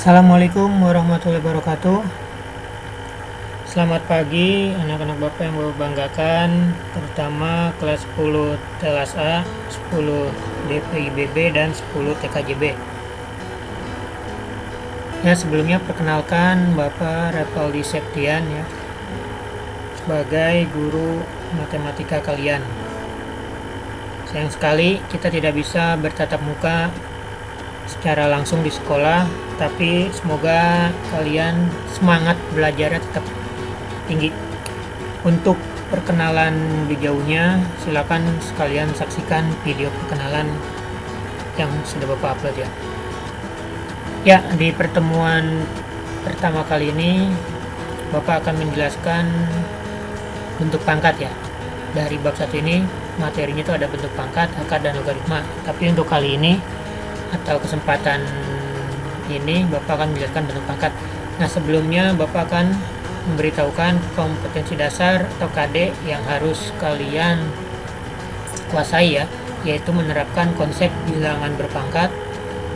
Assalamualaikum warahmatullahi wabarakatuh. Selamat pagi anak-anak Bapak yang Bapak banggakan, terutama kelas 10 TELAS A, 10 DPIBB, dan 10 TKJB. Ya, sebelumnya perkenalkan Bapak Revaldi Septian ya, sebagai guru matematika kalian. Sayang sekali kita tidak bisa bertatap muka secara langsung di sekolah, tapi semoga kalian semangat belajarnya tetap tinggi. Untuk perkenalan lebih jauhnya, silakan sekalian saksikan video perkenalan yang sudah Bapak upload ya. Ya, di pertemuan pertama kali ini Bapak akan menjelaskan bentuk pangkat ya. Dari bab 1 ini materinya itu ada bentuk pangkat, akar, dan logaritma. Tapi untuk kali ini atau kesempatan ini Bapak akan menjelaskan bentuk pangkat. Nah, sebelumnya Bapak akan memberitahukan kompetensi dasar atau KD yang harus kalian kuasai ya, yaitu menerapkan konsep bilangan berpangkat,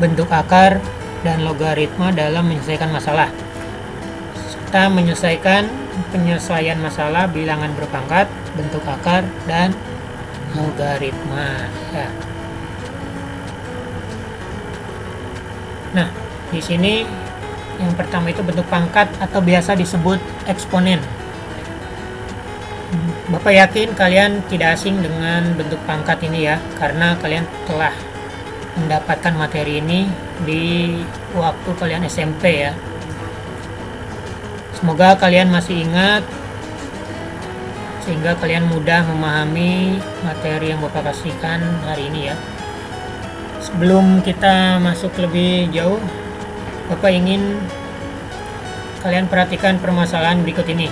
bentuk akar, dan logaritma dalam menyelesaikan masalah, serta menyelesaikan penyelesaian masalah bilangan berpangkat, bentuk akar, dan logaritma ya. Nah, di sini yang pertama itu bentuk pangkat atau biasa disebut eksponen. Bapak yakin kalian tidak asing dengan bentuk pangkat ini ya, karena kalian telah mendapatkan materi ini di waktu kalian SMP ya. Semoga kalian masih ingat sehingga kalian mudah memahami materi yang Bapak kasihkan hari ini ya. Sebelum kita masuk lebih jauh, Bapak ingin kalian perhatikan permasalahan berikut ini.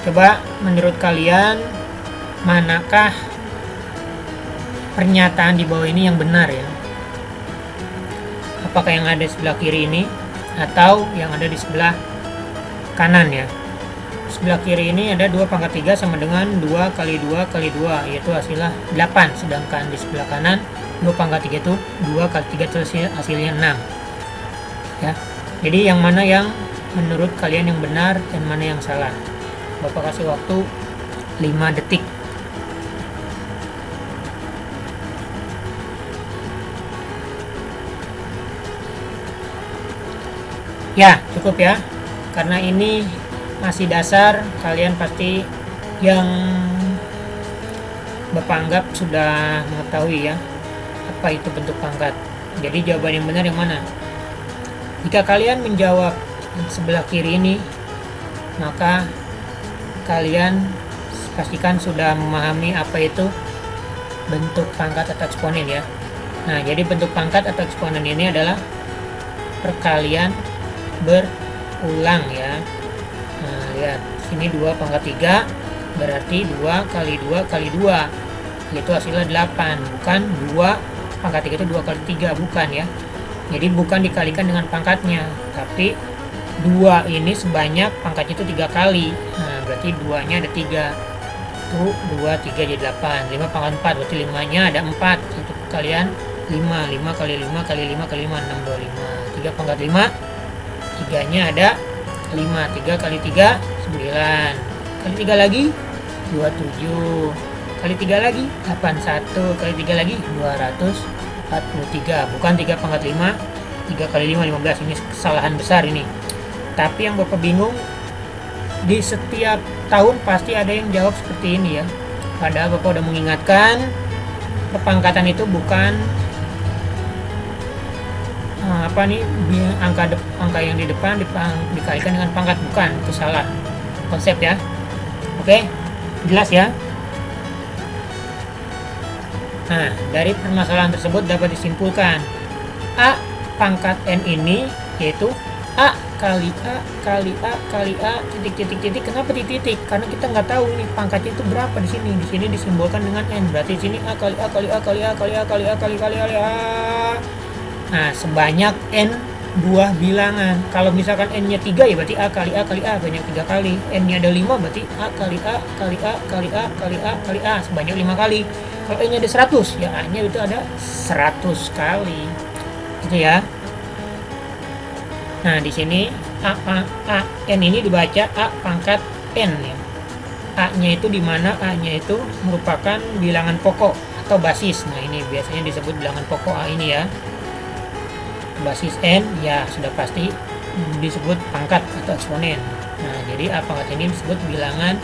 Coba menurut kalian, manakah pernyataan di bawah ini yang benar ya? Apakah yang ada di sebelah kiri ini atau yang ada di sebelah kanan ya? Sebelah kiri ini ada 2 pangkat 3 sama dengan 2 kali 2 kali 2, yaitu hasilnya 8. Sedangkan di sebelah kanan 2 pangkat 3 itu 2 kali 3 itu hasilnya 6 ya. Jadi yang mana yang menurut kalian yang benar dan mana yang salah? Bapak kasih waktu 5 detik. Ya, cukup ya. Karena ini masih dasar, kalian pasti yang Bapak anggap sudah mengetahui ya apa itu bentuk pangkat. Jadi jawaban yang benar yang mana? Jika kalian menjawab sebelah kiri ini, maka kalian pastikan sudah memahami apa itu bentuk pangkat atau eksponen ya. Nah, jadi bentuk pangkat atau eksponen ini adalah perkalian berulang ya. Nah, lihat sini 2 pangkat 3 berarti 2 kali 2 kali 2, itu hasilnya 8, bukan 2 pangkat 3 itu 2 kali 3, bukan ya. Jadi bukan dikalikan dengan pangkatnya, tapi 2 ini sebanyak pangkatnya itu 3 kali. Nah, berarti 2 nya ada 3, tuh 2 3 jadi 8, 5 pangkat 4 berarti 5 nya ada 4, itu kalian 5 kali 5 kali 5 kali 5 6 25, 3 pangkat 5, 3 nya ada 5, 3 kali 3 9, kali 3 lagi 27, kali 3 lagi 81, kali 3 lagi 243, bukan 3 pangkat 5, 3 kali 5 15. Ini kesalahan besar ini. Tapi yang Bapak bingung, di setiap tahun pasti ada yang jawab seperti ini ya. Padahal Bapak udah mengingatkan perpangkatan itu bukan angka yang di depan dikalikan dengan pangkat, bukan, itu salah konsep ya. Oke, jelas ya. Nah, dari permasalahan tersebut dapat disimpulkan A pangkat N ini yaitu A kali A kali A kali A titik. Kenapa titik? Karena kita nggak tahu nih pangkatnya itu berapa di sini. Di sini disimbolkan dengan N. Berarti di sini A kali A kali A kali A kali A kali A kali A. Nah, sebanyak N buah bilangan. Kalau misalkan N-nya 3 ya berarti A kali A kali A banyak 3 kali. N-nya ada 5 berarti A kali A kali A kali A kali A kali A sebanyak 5 kali. Kalau N-nya ada 100 ya A-nya itu ada 100 kali. Gitu ya. Nah, di sini N ini dibaca A pangkat N ya. A-nya itu di mana A-nya itu merupakan bilangan pokok atau basis. Nah, ini biasanya disebut bilangan pokok A ini ya. Basis N ya sudah pasti disebut pangkat atau eksponen. Nah, jadi A pangkat ini disebut bilangan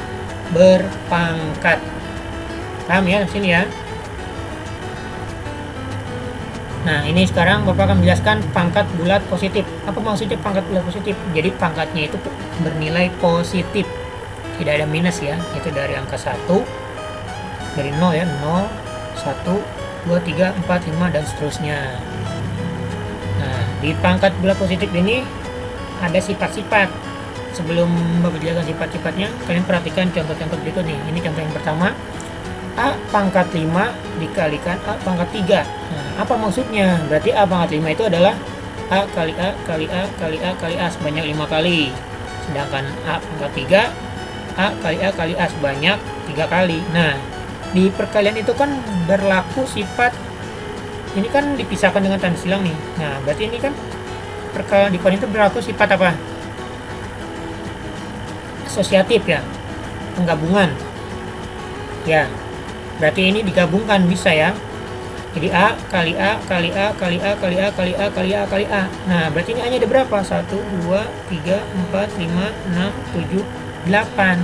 berpangkat. Paham ya di sini ya? Nah, ini sekarang Bapak akan menjelaskan pangkat bulat positif. Apa maksudnya pangkat bulat positif? Jadi pangkatnya itu bernilai positif. Tidak ada minus ya. Itu dari angka 1 dari 0 ya, 0, 1, 2, 3, 4, 5 dan seterusnya. Nah, di pangkat bulat positif ini ada sifat-sifat. Sebelum Bapak jelaskan sifat-sifatnya, kalian perhatikan contoh-contoh berikut nih. Ini contoh yang pertama. A pangkat 5 dikalikan A pangkat 3. Nah, apa maksudnya? Berarti A pangkat 5 itu adalah A kali A kali A kali A kali A sebanyak 5 kali. Sedangkan A pangkat 3 A kali A kali A sebanyak 3 kali. Nah, di perkalian itu kan berlaku sifat, ini kan dipisahkan dengan tanda silang nih. Nah, berarti ini kan perkalian di perkalian itu berlaku sifat apa? Asosiatif ya, penggabungan. Ya, berarti ini digabungkan bisa ya. Jadi A kali A kali A kali A kali A kali A kali A kali A. Nah, berarti ini A-nya ada berapa? 1, 2, 3, 4, 5, 6, 7, 8.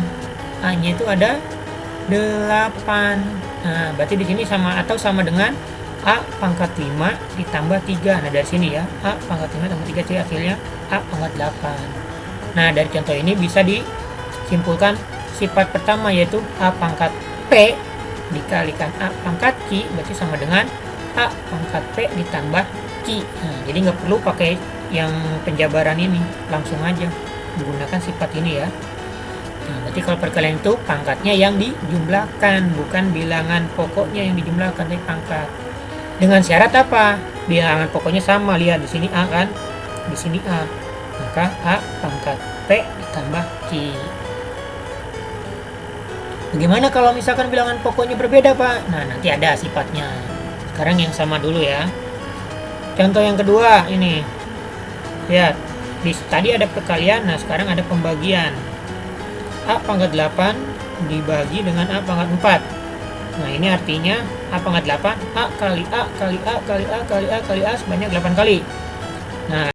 A-nya itu ada 8. Nah, berarti di sini sama atau sama dengan A pangkat 5 ditambah 3. Nah, dari sini ya, A pangkat 5 tambah 3 jadi hasilnya A pangkat 8. Nah, dari contoh ini bisa disimpulkan sifat pertama yaitu A pangkat P dikalikan A pangkat Q berarti sama dengan A pangkat P ditambah Q. Nah, jadi nggak perlu pakai yang penjabaran ini, langsung aja menggunakan sifat ini ya. Nah, berarti kalau perkalian itu pangkatnya yang dijumlahkan, bukan bilangan pokoknya yang dijumlahkan, tapi pangkat. Dengan syarat apa? Bilangan pokoknya sama, lihat di sini A kan, di sini A, maka A pangkat P ditambah Q. Bagaimana kalau misalkan bilangan pokoknya berbeda, Pak? Nah, nanti ada sifatnya. Sekarang yang sama dulu ya. Contoh yang kedua ini. Lihat, tadi ada perkalian, nah sekarang ada pembagian. A pangkat 8 dibagi dengan A pangkat 4. Nah, ini artinya A pangkat 8, A kali A kali A kali A kali A kali A sebanyak 8 kali. Nah,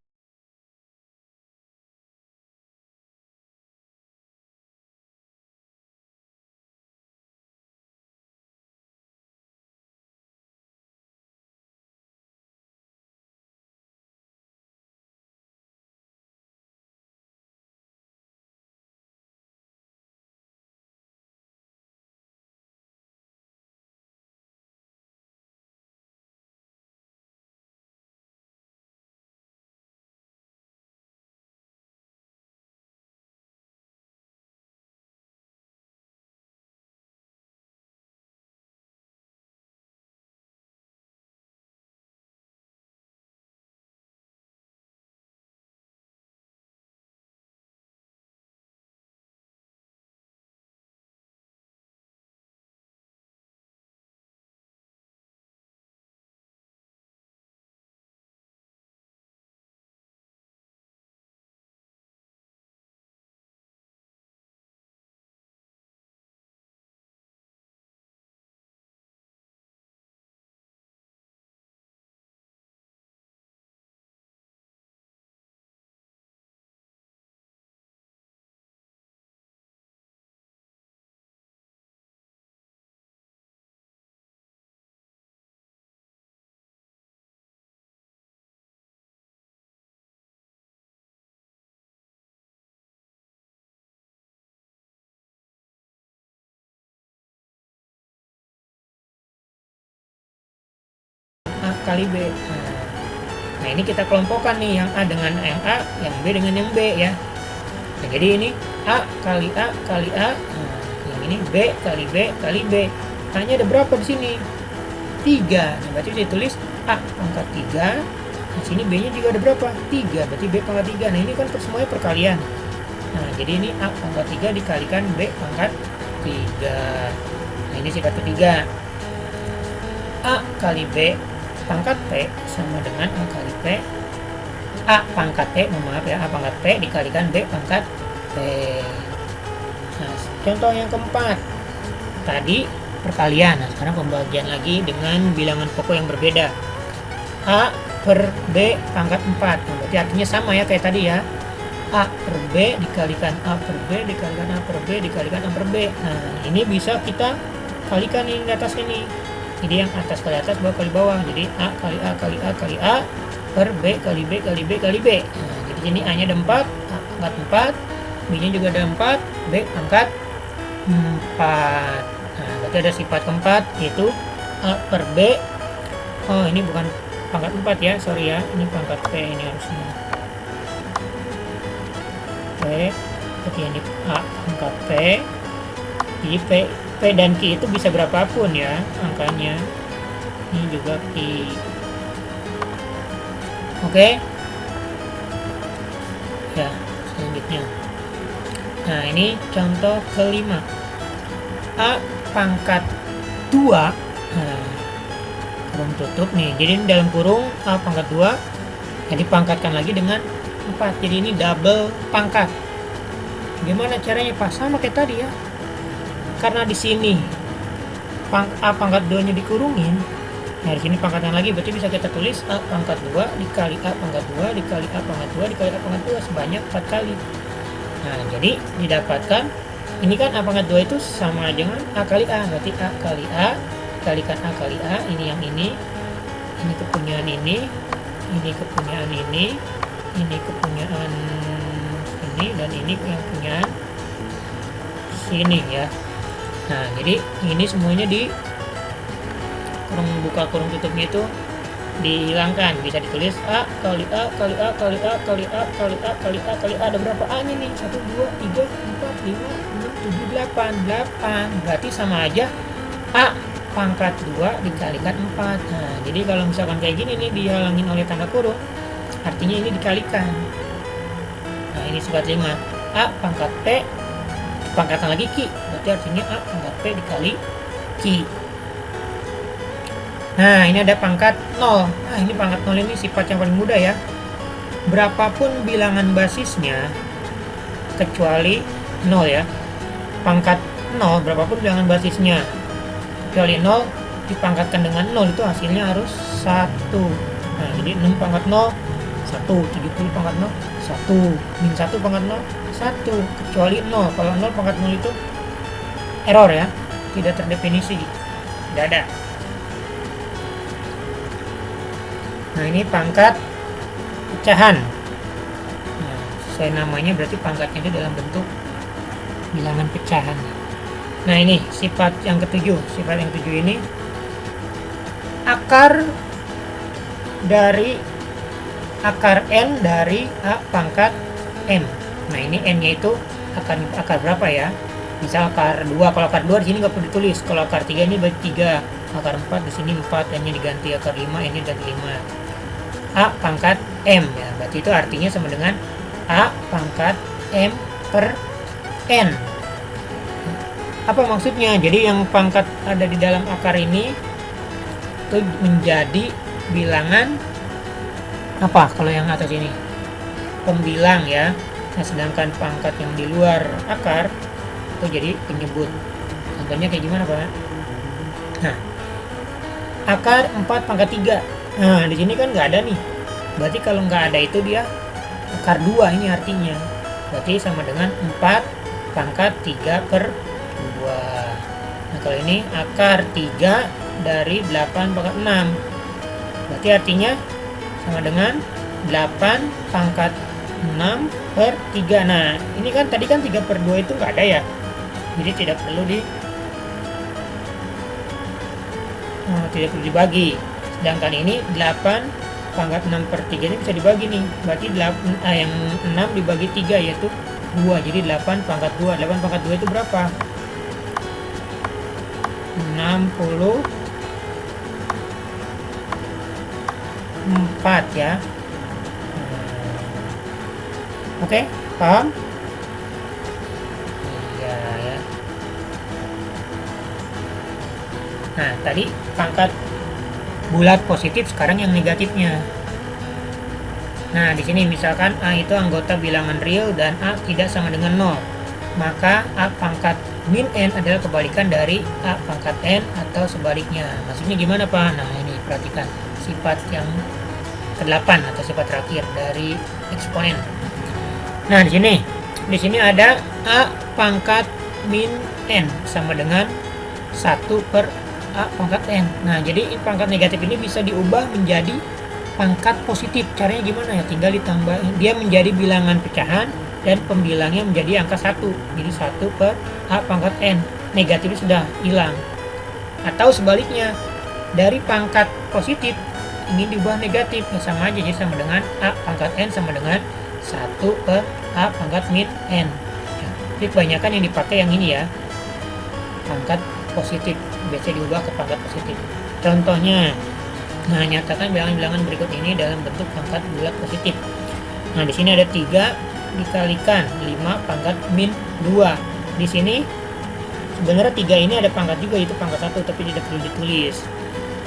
A kali B. Nah, ini kita kelompokkan nih yang A dengan yang A, yang B dengan yang B ya. Nah, jadi ini A kali A kali A. Nah, yang ini B kali B kali B. A-nya ada berapa di sini? 3. Nah, berarti saya tulis A pangkat 3. Di sini B-nya juga ada berapa? 3. Berarti B pangkat 3. Nah, ini kan semuanya perkalian. Nah, jadi ini A pangkat 3 dikalikan B pangkat 3. Nah, ini sifat ketiga. A kali B pangkat P sama dengan A kali P A pangkat P, maaf ya, A pangkat P dikalikan B pangkat P. Nah, contoh yang keempat, tadi perkalian. Nah, sekarang pembagian lagi dengan bilangan pokok yang berbeda. A per B pangkat 4. Nah, berarti artinya sama ya kayak tadi ya. A per B dikalikan A per B dikalikan A per B dikalikan A per B. Nah, ini bisa kita kalikan yang di atas ini. Jadi yang atas kali atas, bawah kali bawah. Jadi A kali A kali A kali A per B kali B kali B kali B. Nah, jadi sini A nya ada 4, A pangkat 4, B nya juga ada 4, B pangkat 4. Nah, berarti ada sifat keempat, yaitu A per B. Oh, ini bukan pangkat 4 ya, sorry ya, ini pangkat P ini harusnya. P, jadi ini A pangkat P. Jadi P dan Q itu bisa berapapun ya angkanya. Ini juga Q. Oke. Ya, selanjutnya. Nah, ini contoh kelima. A pangkat 2. Nah, kurung tutup nih. Jadi ini dalam kurung A pangkat 2. Jadi pangkatkan lagi dengan 4. Jadi ini double pangkat. Gimana caranya, Pak? Sama kayak tadi ya. Karena di sini A pangkat 2-nya dikurungin. Nah, di sini pangkatan lagi, berarti bisa kita tulis A pangkat 2 dikali A pangkat 2 dikali A pangkat 2 dikali A pangkat 2 sebanyak 4 kali. Nah, jadi didapatkan ini kan A pangkat 2 itu sama dengan A kali A, berarti A kali A dikalikan A kali A, ini yang ini kepunyaan ini kepunyaan ini kepunyaan ini, dan ini yang punyaan sini ya. Nah, jadi ini semuanya di kurung buka kurung tutupnya itu dihilangkan, bisa ditulis A kali A kali A kali A kali A kali A kali A kali A. Ada berapa A nya nih? 1 2 3 4 5 6 7 8. Berarti sama aja A pangkat 2 dikalikan 4. Nah, jadi kalau misalkan kayak gini nih dihalangin oleh tanda kurung, artinya ini dikalikan. Nah, ini sifat 5. A pangkat P pangkatan lagi Q, berarti artinya A pangkat P dikali Q. Nah, ini ada pangkat 0. Nah, ini pangkat 0 ini sifat yang paling mudah ya. Berapapun bilangan basisnya kecuali 0 ya. Pangkat 0 berapapun bilangan basisnya kecuali 0 dipangkatkan dengan 0 itu hasilnya harus 1. Nah, jadi 6 pangkat 0 1, 70 pangkat 0 1, min 1 pangkat 0 1, kecuali 0. Kalau 0 pangkat 0 itu error ya, tidak terdefinisi, tidak ada. Nah, ini pangkat pecahan. Nah, sesuai namanya berarti pangkatnya itu dalam bentuk bilangan pecahan. Nah, ini sifat yang ketujuh. Sifat yang ketujuh ini akar n dari A pangkat m. Nah, ini n-nya itu akar berapa ya? Misal akar 2. Kalau akar 2 di sini nggak perlu ditulis. Kalau akar 3 ini berarti 3. Akar 4 di sini 4, n-nya diganti akar 5, ini dari 5. A pangkat M ya, berarti itu artinya sama dengan A pangkat M per N. Apa maksudnya? Jadi yang pangkat ada di dalam akar ini itu menjadi bilangan apa? Kalau yang atas ini pembilang ya. Nah, sedangkan pangkat yang di luar akar itu jadi penyebut. Contohnya kayak gimana, Pak? Nah, akar 4 pangkat 3. Nah, di sini kan nggak ada nih. Berarti kalau nggak ada itu dia akar 2 ini artinya. Berarti sama dengan 4 pangkat 3 per 2. Nah, kalau ini akar 3 dari 8 pangkat 6. Berarti artinya sama dengan 8 pangkat 6 per 3. Nah, ini kan tadi kan 3 per 2 itu nggak ada ya. Jadi tidak perlu dibagi. Sedangkan ini 8 pangkat 6 per 3 ini bisa dibagi nih. Berarti yang 6 dibagi 3 yaitu 2. Jadi 8 pangkat 2. 8 pangkat 2 itu berapa? 64 ya. Oke, paham? Iya ya. Nah, tadi pangkat bulat positif, sekarang yang negatifnya. Nah, di sini misalkan A itu anggota bilangan real dan A tidak sama dengan 0. Maka A pangkat min N adalah kebalikan dari A pangkat N atau sebaliknya. Maksudnya gimana, Pak? Nah, ini perhatikan sifat yang ke-8 atau sifat terakhir dari eksponen. Nah, di sini ada A pangkat min N sama dengan 1 per A pangkat N. Nah, jadi pangkat negatif ini bisa diubah menjadi pangkat positif. Caranya gimana ya? Tinggal ditambahin, dia menjadi bilangan pecahan dan pembilangnya menjadi angka 1. Jadi 1 per A pangkat N. Negatifnya sudah hilang. Atau sebaliknya, dari pangkat positif ini diubah negatif, ya sama aja, jadi sama dengan A pangkat N sama dengan 1 per A pangkat min N. Ya, jadi kebanyakan yang dipakai yang ini ya, pangkat positif, biasanya diubah ke pangkat positif. Contohnya, nah, nyatakan bilangan-bilangan berikut ini dalam bentuk pangkat bulat positif. Nah, di sini ada 3 dikalikan 5 pangkat min 2. Di sini sebenarnya 3 ini ada pangkat juga, itu pangkat 1, tapi tidak perlu ditulis.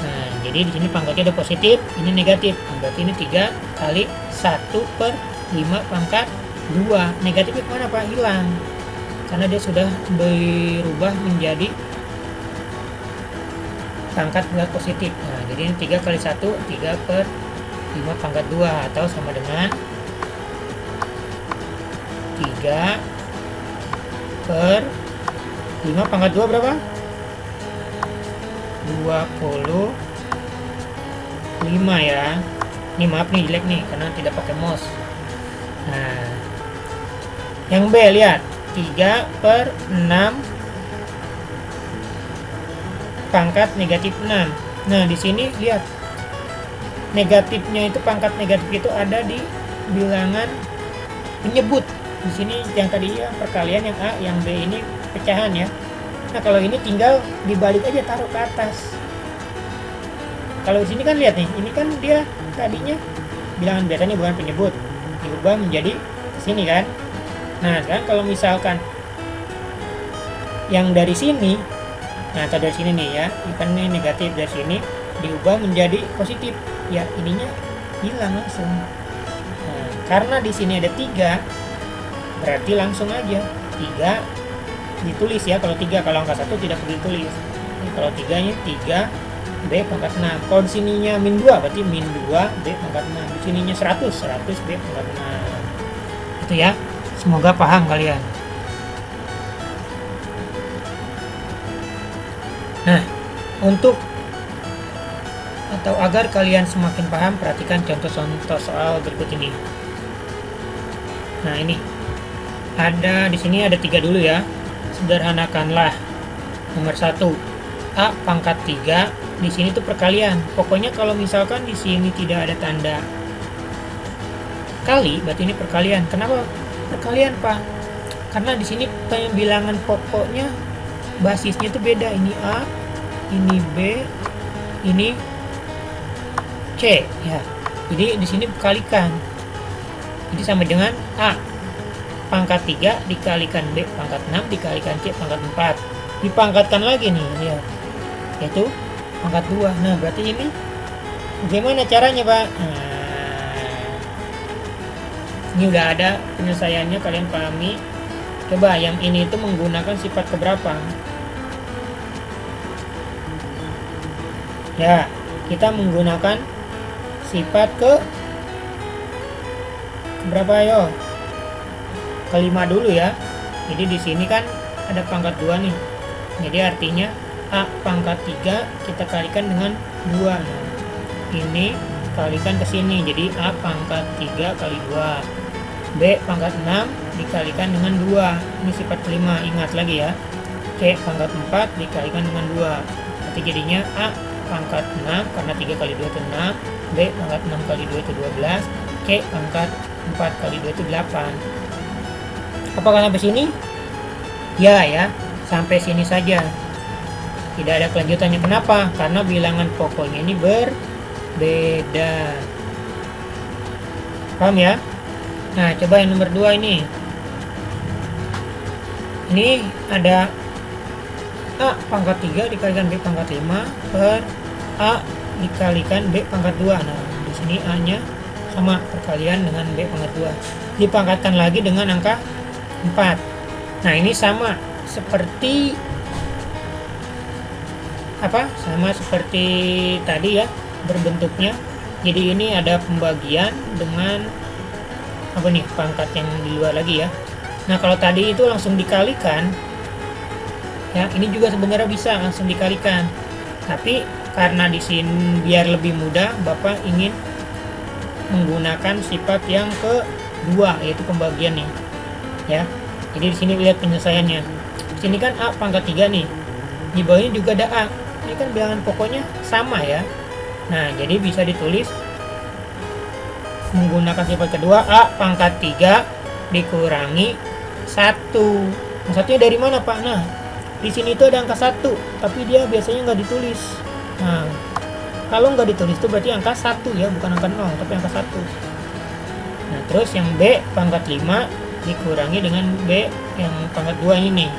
Nah, jadi di sini pangkatnya ada positif, ini negatif. Berarti ini 3 kali 1 per 5 pangkat 2. Negatifnya kemana, Pak? Hilang. Karena dia sudah berubah menjadi pangkat bulat positif. Nah, jadi ini 3 kali 1, 3 per 5 pangkat 2 atau sama dengan 3 per 5 pangkat 2 berapa? 25 ya. Ini maaf nih, jelek nih karena tidak pakai mouse. Nah, yang B lihat 3 per 6 pangkat negatif 6. Nah, di sini lihat negatifnya itu, pangkat negatif itu ada di bilangan penyebut. Di sini yang tadi ya perkalian, yang A, yang B ini pecahan ya. Nah, kalau ini tinggal dibalik aja, taruh ke atas. Kalau di sini kan lihat nih, ini kan dia tadinya bilangan biasanya bukan penyebut, diubah menjadi sini kan. Nah, kan kalau misalkan yang dari sini, nah atau dari sini nih ya, kan ini negatif, dari sini diubah menjadi positif, ya ininya hilang langsung. Nah, karena di sini ada 3, berarti langsung aja 3 ditulis ya. Kalau 3, kalau angka 1 tidak perlu ditulis. Ini kalau 3 nya 3 B pangkat 6. Kalau di sininya min 2 berarti min 2 B pangkat 6. Di sininya 100 B pangkat 6. Itu ya. Semoga paham kalian. Nah, untuk atau agar kalian semakin paham, perhatikan contoh-contoh soal berikut ini. Nah, ini ada di sini ada 3 dulu ya. Sederhanakanlah. Nomor 1, A pangkat 3. Di sini tuh perkalian. Pokoknya kalau misalkan di sini tidak ada tanda kali, berarti ini perkalian. Kenapa perkalian, Pak? Karena di sini bilangan pokoknya basisnya itu beda. Ini A, ini B, ini C ya. Jadi di sini dikalikan. Jadi sama dengan A pangkat 3 dikalikan B pangkat 6 dikalikan C pangkat 4. Dipangkatkan lagi nih, lihat. Yaitu pangkat 2. Nah, berarti ini gimana caranya, Pak? Nah, ini udah ada penyelesaiannya, kalian pahami. Coba yang ini itu menggunakan sifat keberapa? Ya, kita menggunakan sifat ke berapa yo? Kelima dulu ya. Jadi di sini kan ada pangkat 2 nih. Jadi artinya A pangkat 3 kita kalikan dengan 2. Nah, ini kalikan ke sini. Jadi A pangkat 3 kali 2. B pangkat 6 dikalikan dengan 2. Ini sifat kelima, ingat lagi ya. C pangkat 4 dikalikan dengan 2. Nanti jadinya A pangkat 6 karena 3 kali 2 itu 6. B pangkat 6 kali 2 itu 12. C pangkat 4 kali 2 itu 8. Apakah sampai sini? Ya, sampai sini saja. Tidak ada kelanjutannya. Kenapa? Karena bilangan pokoknya ini berbeda. Paham ya? Nah, coba yang nomor 2 ini. Ini ada A pangkat 3 dikalikan B pangkat 5 per A dikalikan B pangkat 2. Nah, di sini A-nya sama perkalian dengan B pangkat 2 dipangkatkan lagi dengan angka 4. Nah ini sama seperti sama seperti tadi ya berbentuknya. Jadi ini ada pembagian dengan pangkat yang di luar lagi ya. Nah kalau tadi itu langsung dikalikan ya, ini juga sebenarnya bisa langsung dikalikan, tapi karena di sini biar lebih mudah Bapak ingin menggunakan sifat yang kedua, yaitu pembagiannya ya. Jadi di sini lihat penyelesaiannya. Di sini kan A pangkat 3 nih, di bawahnya juga ada A. Ini kan bilangan pokoknya sama ya. Nah jadi bisa ditulis menggunakan sifat kedua, A pangkat 3 dikurangi 1. Nah, satunya dari mana Pak? Nah di sini itu ada angka 1, tapi dia biasanya nggak ditulis. Nah kalau nggak ditulis itu berarti angka 1 ya, bukan angka 0 tapi angka 1. Nah terus yang B pangkat 5 dikurangi dengan B yang pangkat 2 ini nih,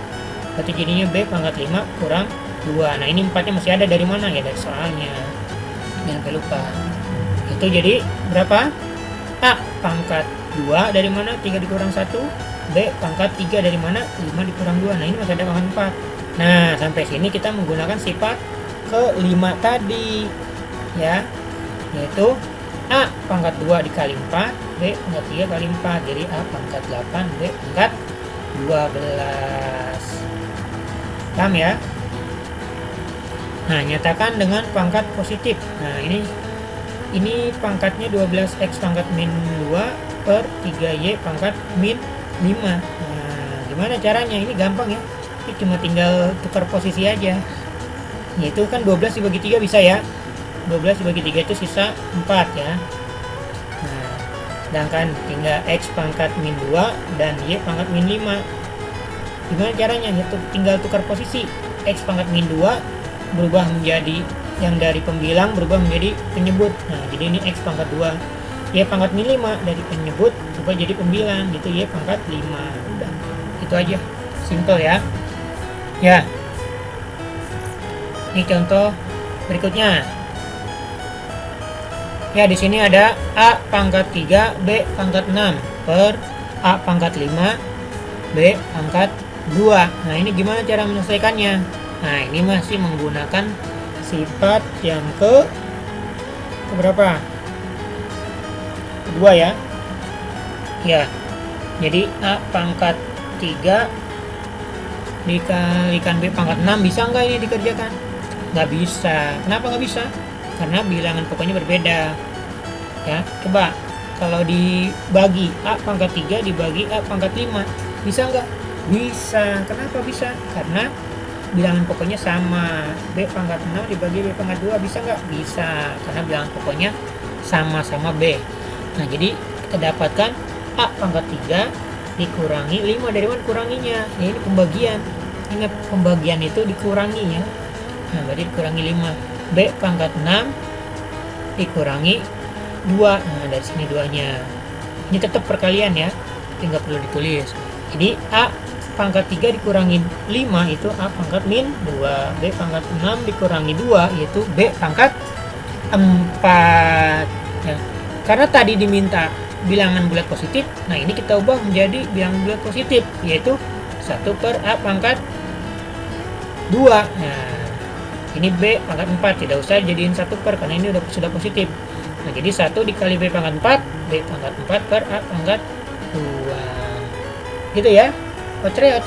berarti jadinya B pangkat 5 kurang 2. Nah ini 4-nya masih ada dari mana ya, dari soalnya, jangan lupa. Itu jadi berapa? A pangkat 2 dari mana? 3 dikurang 1. B pangkat 3 dari mana? 5 dikurang 2. Nah ini masih ada pangkat 4. Nah sampai sini kita menggunakan sifat ke-5 tadi ya, yaitu A pangkat 2 dikali 4, B pangkat 3 kali 4, jadi A pangkat 8, B pangkat 12. Paham ya? Nah nyatakan dengan pangkat positif. Nah ini pangkatnya 12x pangkat min 2 per 3y pangkat min 5. Nah gimana caranya? Ini gampang ya, ini cuma tinggal tukar posisi aja, yaitu kan 12 dibagi 3 bisa ya, 12 dibagi 3 itu sisa 4 ya. Nah sedangkan tinggal x pangkat min 2 dan y pangkat min 5. Gimana caranya? Yaitu tinggal tukar posisi, x pangkat min 2 berubah menjadi yang dari pembilang berubah menjadi penyebut. Nah jadi ini x pangkat 2, y pangkat min 5 dari penyebut berubah jadi pembilang, gitu y pangkat 5. Udah itu aja, simple ya. Ya ini contoh berikutnya ya. Di sini ada A pangkat 3 B pangkat 6 per A pangkat 5 B pangkat 2. Nah ini gimana cara menyelesaikannya? Nah ini masih menggunakan sifat yang berapa? Kedua ya. Ya. Jadi A pangkat 3 dikalikan B pangkat 6, bisa nggak ini dikerjakan? Nggak bisa. Kenapa nggak bisa? Karena bilangan pokoknya berbeda ya. Coba kalau dibagi A pangkat 3 dibagi A pangkat 5, bisa nggak? Bisa. Kenapa bisa? Karena bilangan pokoknya sama. B pangkat 6 dibagi B pangkat 2, bisa nggak? Bisa, karena bilangan pokoknya sama-sama B. Nah jadi kita dapatkan A pangkat 3 dikurangi 5. Dari mana kuranginya? Ya ini pembagian. Ingat pembagian itu dikurangi ya. Nah berarti dikurangi 5. B pangkat 6 dikurangi 2. Nah dari sini 2-nya. Ini tetap perkalian ya, tinggal perlu ditulis. Jadi A pangkat 3 dikurangi 5 itu A pangkat min 2. B pangkat 6 dikurangi 2 yaitu B pangkat 4 ya. Karena tadi diminta bilangan bulat positif, nah ini kita ubah menjadi bilangan bulat positif, yaitu 1 per A pangkat 2. Nah ini B pangkat 4, tidak usah jadiin 1 per karena ini sudah positif. Nah jadi 1 dikali B pangkat 4, B pangkat 4 per A pangkat 2 gitu ya. Ocre.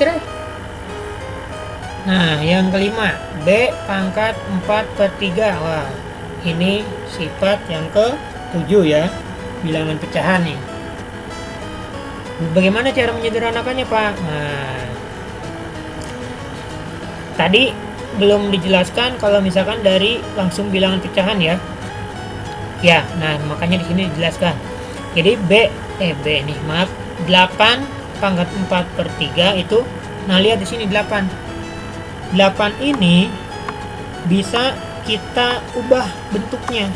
Nah yang kelima, B pangkat 4 per 3. Wah ini sifat yang ke-7 ya, bilangan pecahan nih. Bagaimana cara menyederhanakannya Pak? Nah tadi belum dijelaskan kalau misalkan dari langsung bilangan pecahan ya. Ya, nah makanya di sini dijelaskan. Jadi B nih, maaf, 8 pangkat 4 per 3 itu, nah lihat di sini 8 ini bisa kita ubah bentuknya,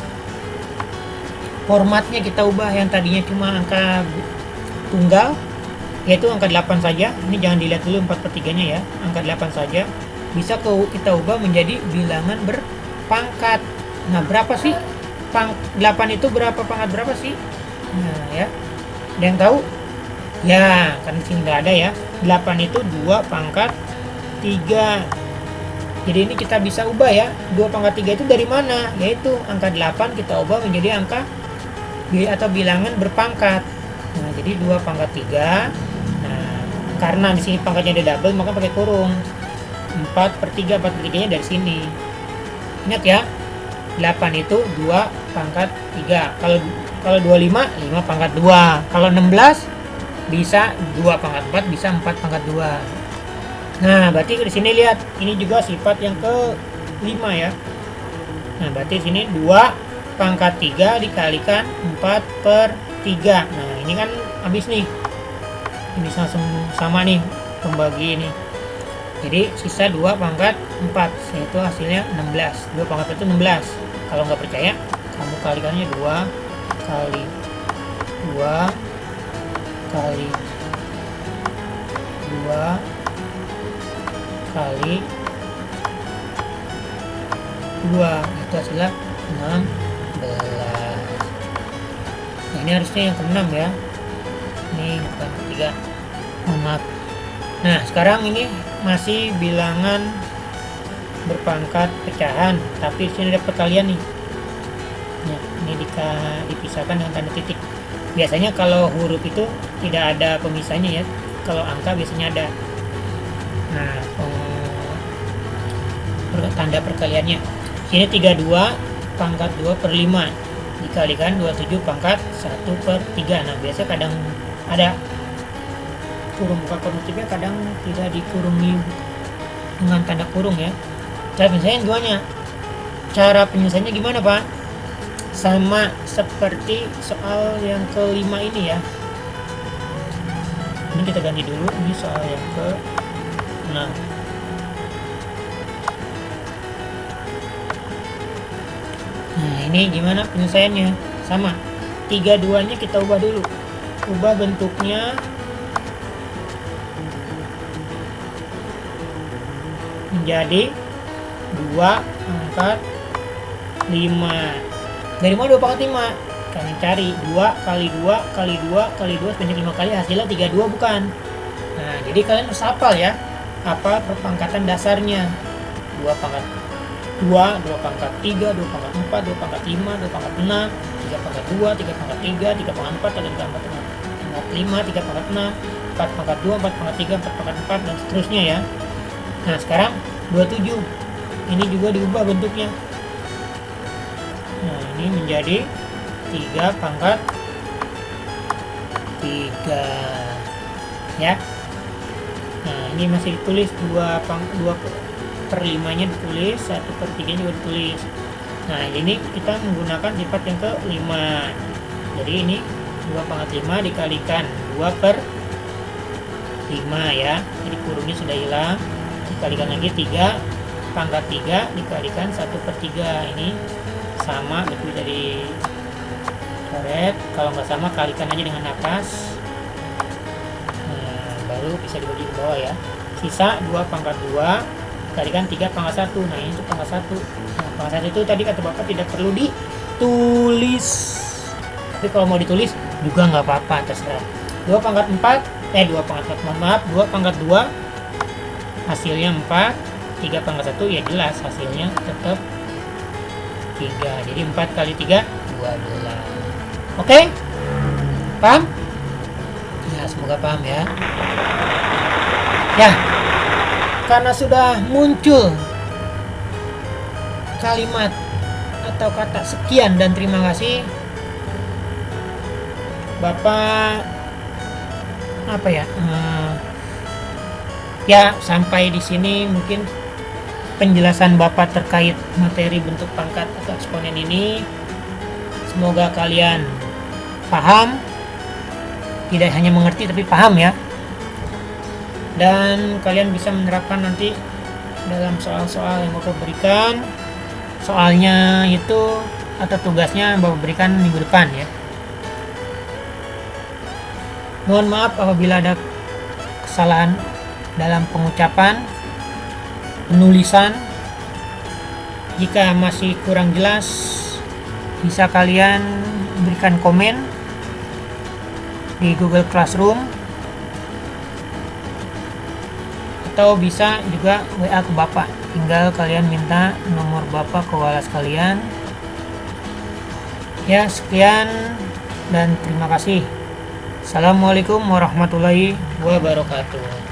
formatnya kita ubah. Yang tadinya cuma angka tunggal yaitu angka 8 saja, ini jangan dilihat dulu 4 per 3 nya ya, angka 8 saja bisa kita ubah menjadi bilangan berpangkat. Nah berapa sih 8 itu, berapa pangkat berapa sih? Nah ya, ada yang tahu? Ya, kan di sini nggak ada ya. 8 itu 2 pangkat 3. Jadi ini kita bisa ubah ya. 2 pangkat 3 itu dari mana? Yaitu angka 8 kita ubah menjadi angka atau bilangan berpangkat. Nah, jadi 2 pangkat 3. Nah, karena di sini pangkatnya ada double, maka pakai kurung. 4/3, 4/3-nya dari sini. Ingat ya, 8 itu 2 pangkat 3. Kalau 25, 5 pangkat 2. Kalau 16 bisa 2 pangkat 4, bisa 4 pangkat 2. Nah, berarti di sini lihat, ini juga sifat yang ke-5 ya. Nah, berarti sini 2 pangkat 3 dikalikan 4/3. Nah, ini kan habis nih. Ini langsung sama nih pembagi ini. Jadi sisa 2 pangkat 4, yaitu hasilnya 16. 2 pangkat 4 itu 16. Kalau nggak percaya, kamu kalikannya 2 kali 2 kali 2 kali 2, itu hasilnya 16. Nah, ini harusnya yang ke-6 ya. Ini bukan ketiga. Maaf. Nah, sekarang ini masih bilangan berpangkat pecahan, tapi di sini ada perkalian nih. Nah, ini dipisahkan dengan tanda titik. Biasanya kalau huruf itu tidak ada pemisahnya ya. Kalau angka biasanya ada. Nah, tanda perkaliannya. Sini 32 pangkat 2/5 dikalikan 27 pangkat 1/3. Nah, biasa kadang ada kurung, bukan kurungnya kadang tidak dikurungi dengan tanda kurung ya. Cara penyelesaian gimana? Cara penyelesaiannya gimana, Pak? Sama seperti soal yang ke-5 ini ya. Ini kita ganti dulu, ini soal yang ke-6. Nah, ini gimana penyelesaiannya? Sama, 32-nya kita ubah dulu. Ubah bentuknya menjadi 2 pangkat 5. Dari mana 2 pangkat 5? Kalian cari 2 kali 2 kali 2 kali 2 sebanyak 5 kali, hasilnya 32 bukan? Nah, jadi kalian harus hafal ya, apa perpangkatan dasarnya. 2 pangkat 2, 2 pangkat 3, 2 pangkat 4, 2 pangkat 5, 2 pangkat 6, 3 pangkat 2, 3 pangkat 3, 3 pangkat 4, 3 pangkat 5, 3 pangkat 6, 4 pangkat 2, 4 pangkat 3, 4 pangkat 4, dan seterusnya ya. Nah, sekarang 27. Ini juga diubah bentuknya. Nah, ini menjadi 3 pangkat 3 ya. Nah, ini masih ditulis 2/5 nya ditulis, 1/3 juga ditulis. Nah, ini kita menggunakan sifat yang ke-5. Jadi ini 2 pangkat 5 dikalikan 2/5 ya. Jadi kurungnya sudah hilang. Dikalikan lagi 3 pangkat 3 dikalikan 1/3. Ini sama, betul dari coret. Kalau nggak sama, kalikan aja dengan atas. Nah, baru bisa dibagi ke bawah ya. Sisa 2 pangkat 2 dikalikan 3 pangkat 1. Nah, ini untuk pangkat 1. Nah, pangkat 1 itu tadi kata Bapak tidak perlu ditulis. Tapi kalau mau ditulis juga nggak apa-apa, terserah. 2 pangkat 4, 2 pangkat 4, maaf, 2 pangkat 2 hasilnya 4, 3 pangkat 1 ya jelas hasilnya tetap 3. Jadi 4 kali 3, 12. Oke? Paham? Ya, semoga paham ya. Ya, karena sudah muncul kalimat atau kata sekian dan terima kasih, Bapak apa ya? Ya, sampai di sini mungkin penjelasan Bapak terkait materi bentuk pangkat atau eksponen ini. Semoga kalian paham, tidak hanya mengerti tapi paham ya. Dan kalian bisa menerapkan nanti dalam soal-soal yang Bapak berikan. Soalnya itu atau tugasnya Bapak berikan minggu depan ya. Mohon maaf apabila ada kesalahan dalam pengucapan, penulisan. Jika masih kurang jelas, bisa kalian berikan komen di Google Classroom, atau bisa juga WA ke Bapak. Tinggal kalian minta nomor Bapak ke walas kalian. Ya, sekian dan terima kasih. Assalamualaikum warahmatullahi wabarakatuh.